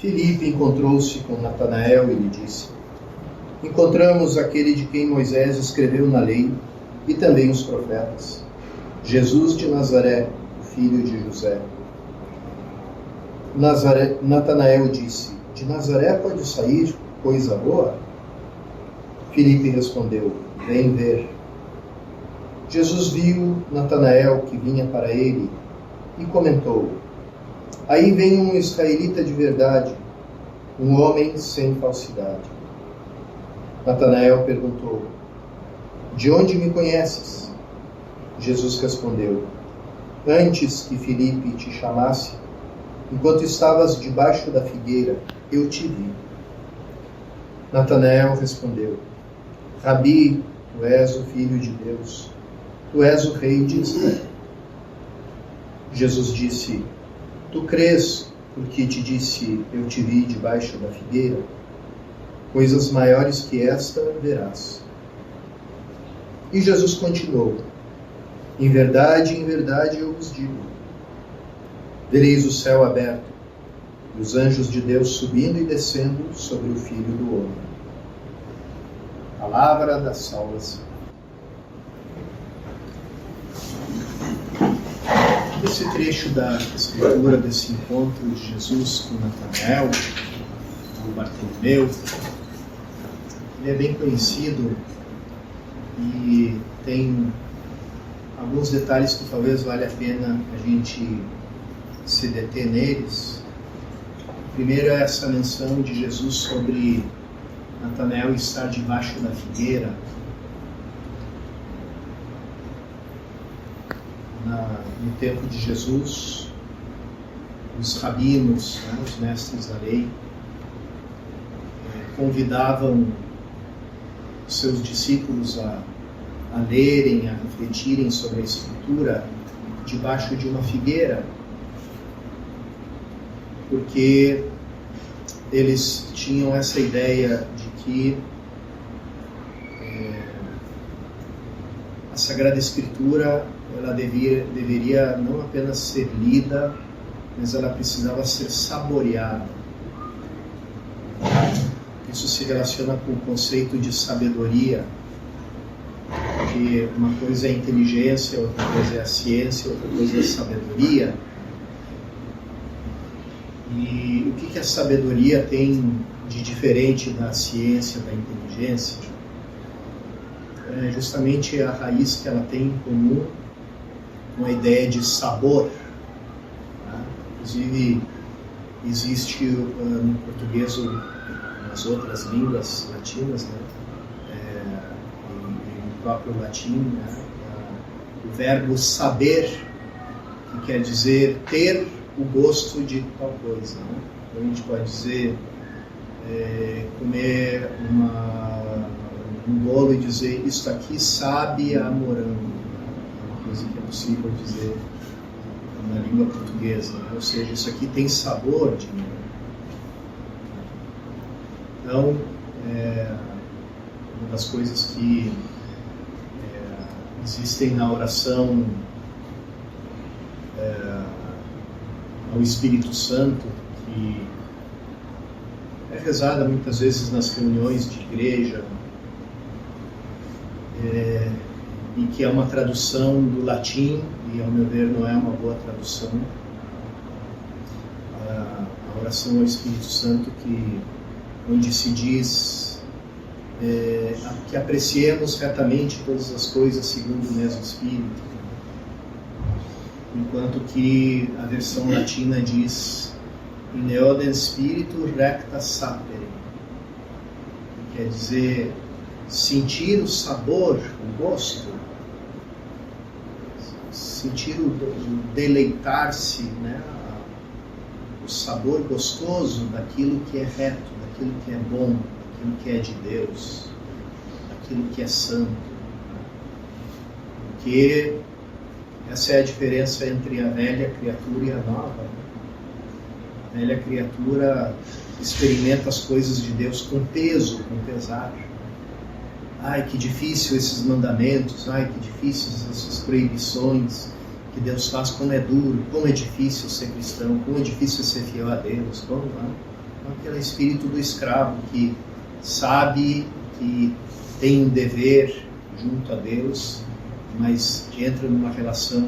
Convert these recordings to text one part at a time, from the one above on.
Filipe encontrou-se com Natanael e lhe disse: Encontramos aquele de quem Moisés escreveu na lei e também os profetas, Jesus de Nazaré, o filho de José. Natanael disse: De Nazaré pode sair coisa boa? Filipe respondeu: Vem ver. Jesus viu Natanael que vinha para ele e comentou: Aí vem um israelita de verdade, um homem sem falsidade. Natanael perguntou: De onde me conheces? Jesus respondeu: Antes que Filipe te chamasse, enquanto estavas debaixo da figueira, eu te vi. Natanael respondeu: Rabi, tu és o Filho de Deus, tu és o Rei de Israel. Jesus disse: Tu crês porque te disse, eu te vi debaixo da figueira? Coisas maiores que esta verás. E Jesus continuou: em verdade eu vos digo, vereis o céu aberto, e os anjos de Deus subindo e descendo sobre o Filho do Homem. Palavra da salvação. Esse trecho da escritura desse encontro de Jesus com Natanael, com Bartolomeu, ele é bem conhecido e tem alguns detalhes que talvez valha a pena a gente se deter neles. Primeiro é essa menção de Jesus sobre Natanael estar debaixo da figueira. No tempo de Jesus, os rabinos, os mestres da lei, convidavam os seus discípulos a lerem, a refletirem sobre a Escritura debaixo de uma figueira, porque eles tinham essa ideia de que a Sagrada Escritura ela deveria não apenas ser lida, mas ela precisava ser saboreada. Isso se relaciona com o conceito de sabedoria, que uma coisa é a inteligência, outra coisa é a ciência, outra coisa é a sabedoria. E o que a sabedoria tem de diferente da ciência, da inteligência? É justamente a raiz que ela tem em comum com a ideia de sabor. Inclusive, existe no português ou nas outras línguas latinas, e no próprio latim, o verbo saber, que quer dizer ter o gosto de tal coisa. Então, a gente pode dizer comer um bolo e dizer isso aqui sabe a morango. Coisa que é possível dizer na língua portuguesa, ou seja, isso aqui tem sabor de morango. Então, uma das coisas que existem na oração ao Espírito Santo, que é rezada muitas vezes nas reuniões de igreja, e que é uma tradução do latim, e ao meu ver não é uma boa tradução. A oração ao Espírito Santo, onde se diz que apreciemos retamente todas as coisas segundo o mesmo Espírito, enquanto que a versão latina diz in eodem spiritu recta sapere, que quer dizer sentir o sabor, o gosto, sentir o deleitar-se, o sabor gostoso daquilo que é reto, daquilo que é bom, daquilo que é de Deus, daquilo que é santo. Porque essa é a diferença entre a velha criatura e a nova. A velha criatura experimenta as coisas de Deus com peso, com pesar. Ai, que difícil esses mandamentos, ai, que difíceis essas proibições que Deus faz, como é duro, como é difícil ser cristão, como é difícil ser fiel a Deus, como, Então, aquele espírito do escravo que sabe que tem um dever junto a Deus, mas que entra numa relação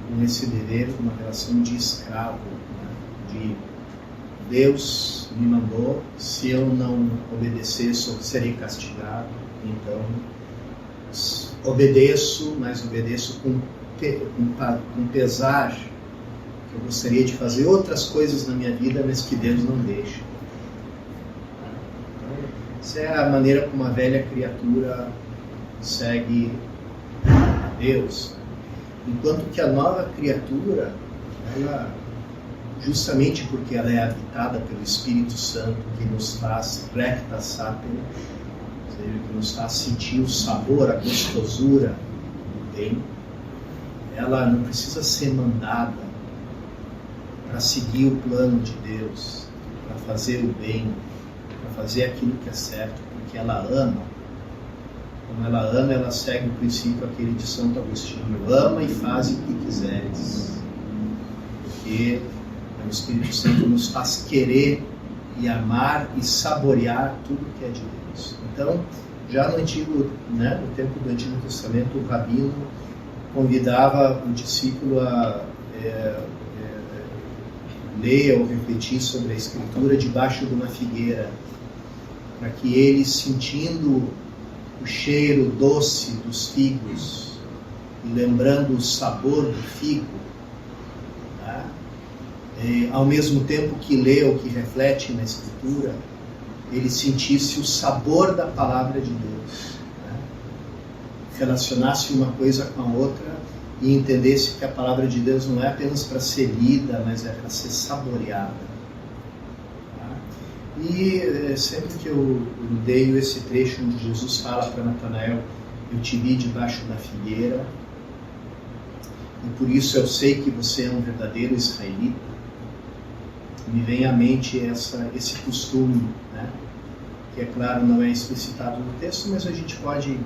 com esse dever, uma relação de escravo, né? De Deus me mandou, se eu não obedecer, serei castigado, então obedeço, mas obedeço com pesar, que eu gostaria de fazer outras coisas na minha vida, mas que Deus não deixa. Então, essa é a maneira como a velha criatura segue a Deus, enquanto que a nova criatura, ela, justamente porque ela é habitada pelo Espírito Santo, que nos faz recta sapere, ou seja, que nos faz sentir o sabor, a gostosura do bem, ela não precisa ser mandada para seguir o plano de Deus, para fazer o bem, para fazer aquilo que é certo, porque ela ama. Como ela ama, ela segue o princípio aquele de Santo Agostinho: ama e faz o que quiseres, porque o Espírito Santo nos faz querer e amar e saborear tudo que é de Deus. Então, já no tempo do Antigo Testamento, o rabino convidava o discípulo a ler ou refletir sobre a Escritura debaixo de uma figueira, para que ele, sentindo o cheiro doce dos figos e lembrando o sabor do figo, tá? Ao mesmo tempo que lê ou que reflete na Escritura, ele sentisse o sabor da palavra de Deus, né? Relacionasse uma coisa com a outra e entendesse que a palavra de Deus não é apenas para ser lida, mas é para ser saboreada. Tá? E sempre que eu leio esse trecho onde Jesus fala para Natanael: eu te vi debaixo da figueira, e por isso eu sei que você é um verdadeiro israelita, me vem à mente esse costume, né? Que, é claro, não é explicitado no texto, mas a gente pode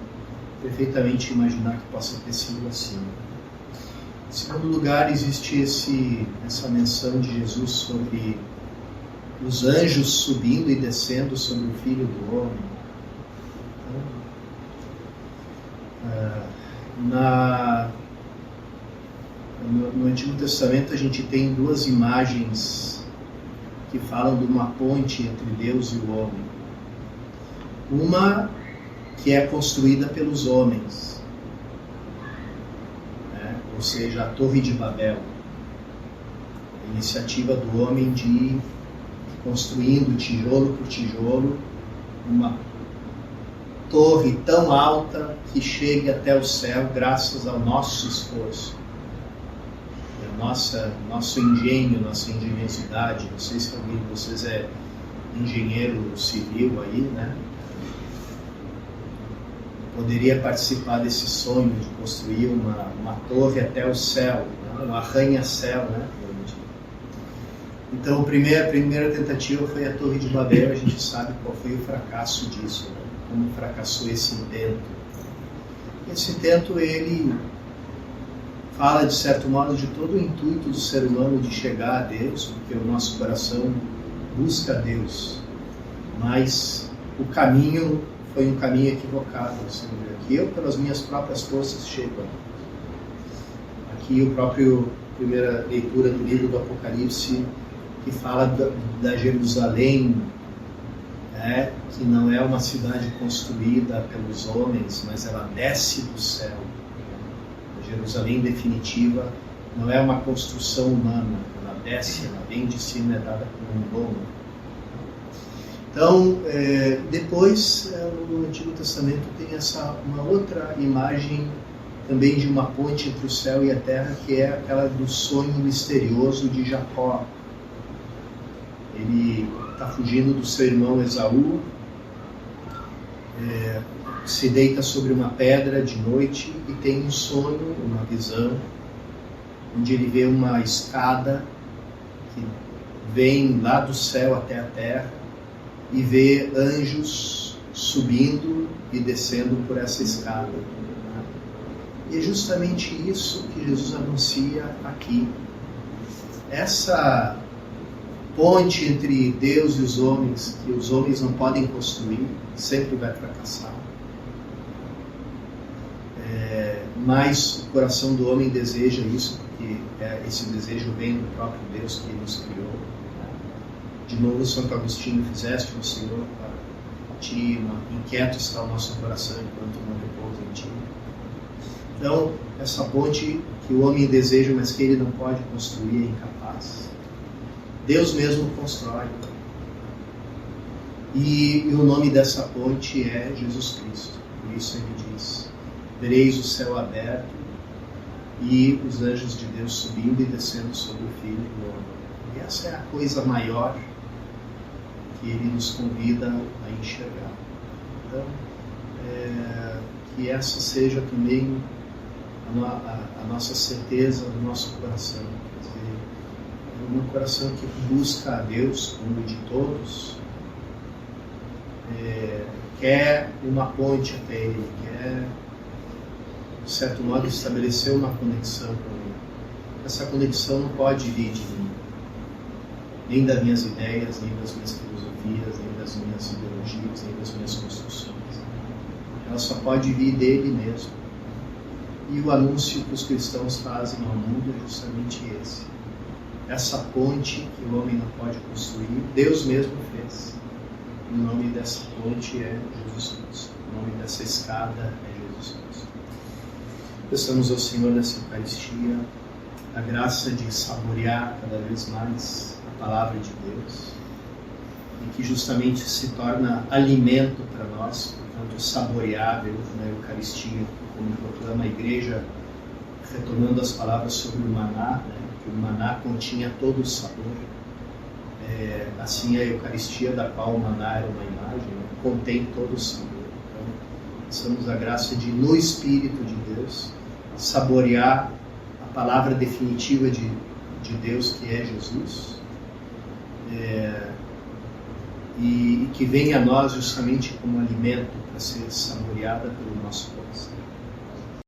perfeitamente imaginar que possa ter sido assim. Em segundo lugar, existe essa menção de Jesus sobre os anjos subindo e descendo sobre o Filho do Homem. No Antigo Testamento a gente tem duas imagens que falam de uma ponte entre Deus e o homem. Uma que é construída pelos homens, né? Ou seja, a Torre de Babel, a iniciativa do homem de ir construindo tijolo por tijolo uma torre tão alta que chegue até o céu graças ao nosso esforço, nosso engenho, nossa engenhosidade. Não sei se alguém de vocês é engenheiro civil aí, né? Poderia participar desse sonho de construir uma torre até o céu, né? Um arranha-céu, né? Então, a primeira tentativa foi a Torre de Babel. A gente sabe qual foi o fracasso disso, né? Como fracassou esse intento. Esse intento, ele fala, de certo modo, de todo o intuito do ser humano de chegar a Deus, porque o nosso coração busca a Deus, mas o caminho foi um caminho equivocado. Assim, que eu, pelas minhas próprias forças, chego a Deus. Aqui o próprio primeira leitura do livro do Apocalipse, que fala da Jerusalém, que não é uma cidade construída pelos homens, mas ela desce do céu. A Jerusalém definitiva não é uma construção humana, ela desce, ela vem de cima, é dada por um dono. Então, depois, no Antigo Testamento tem uma outra imagem também de uma ponte entre o céu e a terra, que é aquela do sonho misterioso de Jacó. Ele está fugindo do seu irmão Esaú, se deita sobre uma pedra de noite e tem um sonho, uma visão, onde ele vê uma escada que vem lá do céu até a terra e vê anjos subindo e descendo por essa escada. E é justamente isso que Jesus anuncia aqui. Essa ponte entre Deus e os homens, que os homens não podem construir, sempre vai fracassar. Mas o coração do homem deseja isso, porque esse desejo vem do próprio Deus que nos criou. De novo, Santo Agostinho, fizeste o Senhor para ti, inquieto está o nosso coração enquanto não repousa em ti. Então, essa ponte que o homem deseja, mas que ele não pode construir, é incapaz. Deus mesmo constrói. E o nome dessa ponte é Jesus Cristo. Por isso ele diz: vereis o céu aberto e os anjos de Deus subindo e descendo sobre o Filho do Homem. E essa é a coisa maior que ele nos convida a enxergar. Então, que essa seja também a nossa certeza do nosso coração. Quer dizer, um coração que busca a Deus como de todos, quer uma ponte até Ele, quer, de certo modo, estabelecer uma conexão com Ele. Essa conexão não pode vir de mim, nem das minhas ideias, nem das minhas filosofias, nem das minhas ideologias, nem das minhas construções. Ela só pode vir dele mesmo. E o anúncio que os cristãos fazem ao mundo é justamente esse. Essa ponte que o homem não pode construir, Deus mesmo fez. O nome dessa ponte é Jesus Cristo. O nome dessa escada é Jesus Cristo. Peçamos ao Senhor nessa Eucaristia a graça de saborear cada vez mais a palavra de Deus, e que justamente se torna alimento para nós, portanto saboreável na Eucaristia, como proclama a Igreja, retomando as palavras sobre o maná, que o maná continha todo o sabor. Assim a Eucaristia, da qual o maná era uma imagem, contém todo o sabor. Então, peçamos a graça de, no Espírito de Deus, saborear a palavra definitiva de Deus, que é Jesus, e que venha a nós justamente como alimento para ser saboreada pelo nosso coração.